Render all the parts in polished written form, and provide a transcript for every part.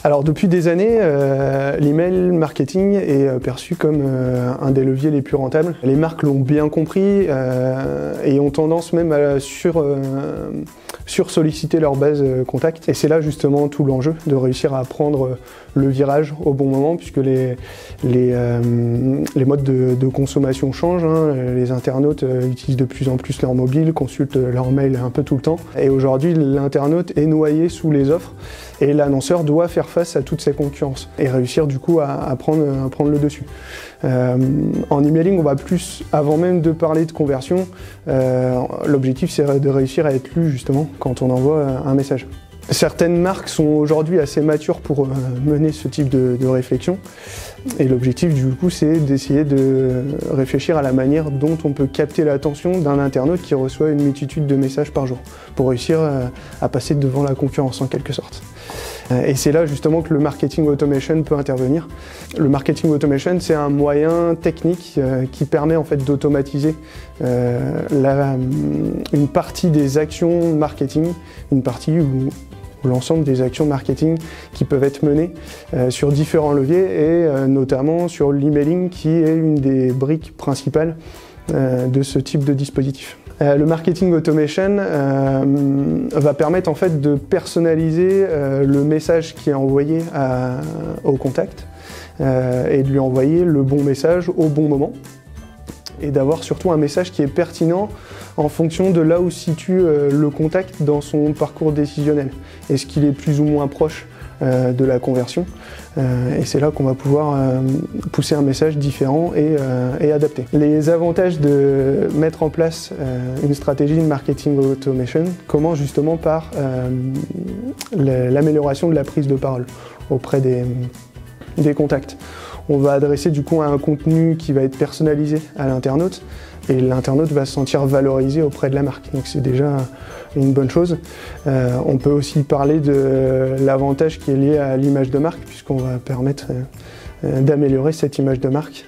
Alors depuis des années, l'email marketing est perçu comme un des leviers les plus rentables. Les marques l'ont bien compris et ont tendance même à sur-solliciter leur base contact. Et c'est là justement tout l'enjeu, de réussir à prendre le virage au bon moment, puisque les modes de consommation changent. Les internautes utilisent de plus en plus leur mobile, consultent leur mail un peu tout le temps. Et aujourd'hui, l'internaute est noyé sous les offres et l'annonceur doit faire face à toutes ces concurrences et réussir du coup à prendre le dessus. En emailing, on va plus, avant même de parler de conversion, l'objectif c'est de réussir à être lu justement quand on envoie un message. Certaines marques sont aujourd'hui assez matures pour mener ce type de réflexion et l'objectif du coup c'est d'essayer de réfléchir à la manière dont on peut capter l'attention d'un internaute qui reçoit une multitude de messages par jour pour réussir à passer devant la concurrence en quelque sorte. Et c'est là justement que le marketing automation peut intervenir. Le marketing automation, c'est un moyen technique qui permet en fait d'automatiser une partie des actions marketing, une partie où l'ensemble des actions marketing qui peuvent être menées sur différents leviers et notamment sur l'emailing qui est une des briques principales de ce type de dispositif. Le marketing automation va permettre en fait de personnaliser le message qui est envoyé au contact et de lui envoyer le bon message au bon moment et d'avoir surtout un message qui est pertinent en fonction de là où se situe le contact dans son parcours décisionnel. Est-ce qu'il est plus ou moins proche de la conversion et c'est là qu'on va pouvoir pousser un message différent et adapté. Les avantages de mettre en place une stratégie de marketing automation commencent justement par l'amélioration de la prise de parole auprès des contacts. On va adresser du coup un contenu qui va être personnalisé à l'internaute et l'internaute va se sentir valorisé auprès de la marque. Donc c'est déjà une bonne chose. On peut aussi parler de l'avantage qui est lié à l'image de marque puisqu'on va permettre d'améliorer cette image de marque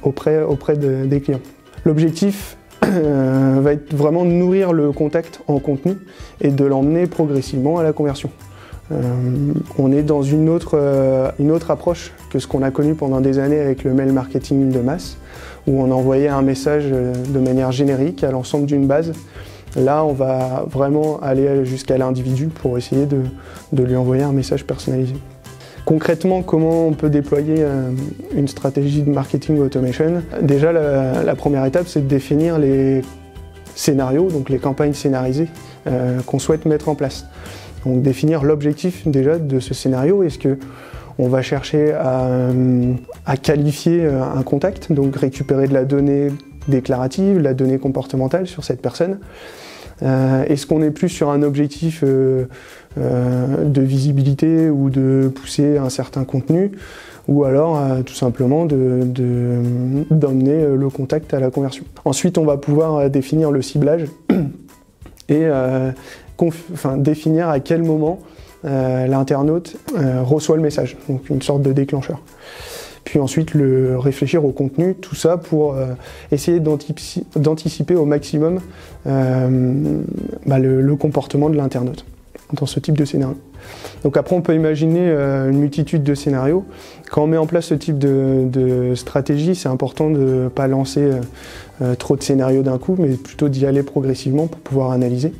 auprès des clients. L'objectif va être vraiment de nourrir le contact en contenu et de l'emmener progressivement à la conversion. On est dans une autre approche que ce qu'on a connu pendant des années avec le mail marketing de masse, où on envoyait un message de manière générique à l'ensemble d'une base. Là, on va vraiment aller jusqu'à l'individu pour essayer de lui envoyer un message personnalisé. Concrètement, comment on peut déployer une stratégie de marketing automation? Déjà, la première étape, c'est de définir les scénarios, donc les campagnes scénarisées qu'on souhaite mettre en place. Donc définir l'objectif déjà de ce scénario. Est-ce qu'on va chercher à qualifier un contact, donc récupérer de la donnée déclarative, la donnée comportementale sur cette personne? Est-ce qu'on est plus sur un objectif de visibilité ou de pousser un certain contenu, ou alors tout simplement d'emmener le contact à la conversion? Ensuite, on va pouvoir définir le ciblage et définir à quel moment l'internaute reçoit le message, donc une sorte de déclencheur. Puis ensuite réfléchir au contenu, tout ça pour essayer d'anticiper au maximum le comportement de l'internaute dans ce type de scénario. Donc après on peut imaginer une multitude de scénarios. Quand on met en place ce type de stratégie, c'est important de ne pas lancer trop de scénarios d'un coup, mais plutôt d'y aller progressivement pour pouvoir analyser.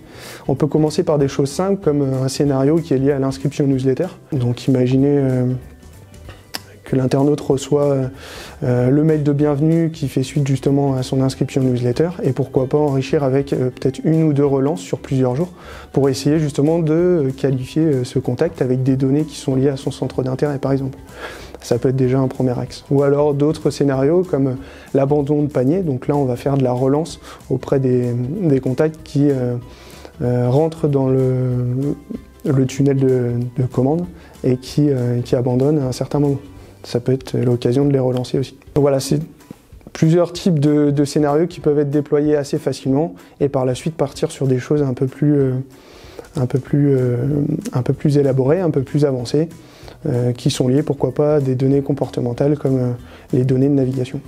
On peut commencer par des choses simples comme un scénario qui est lié à l'inscription newsletter. Donc imaginez que l'internaute reçoit le mail de bienvenue qui fait suite justement à son inscription newsletter et pourquoi pas enrichir avec peut-être une ou deux relances sur plusieurs jours pour essayer justement de qualifier ce contact avec des données qui sont liées à son centre d'intérêt par exemple. Ça peut être déjà un premier axe. Ou alors d'autres scénarios comme l'abandon de panier, donc là on va faire de la relance auprès des contacts qui rentrent dans le tunnel de commande et qui abandonnent à un certain moment. Ça peut être l'occasion de les relancer aussi. Donc voilà, c'est plusieurs types de scénarios qui peuvent être déployés assez facilement et par la suite partir sur des choses un peu plus élaborées, un peu plus avancées, qui sont liées pourquoi pas à des données comportementales comme les données de navigation.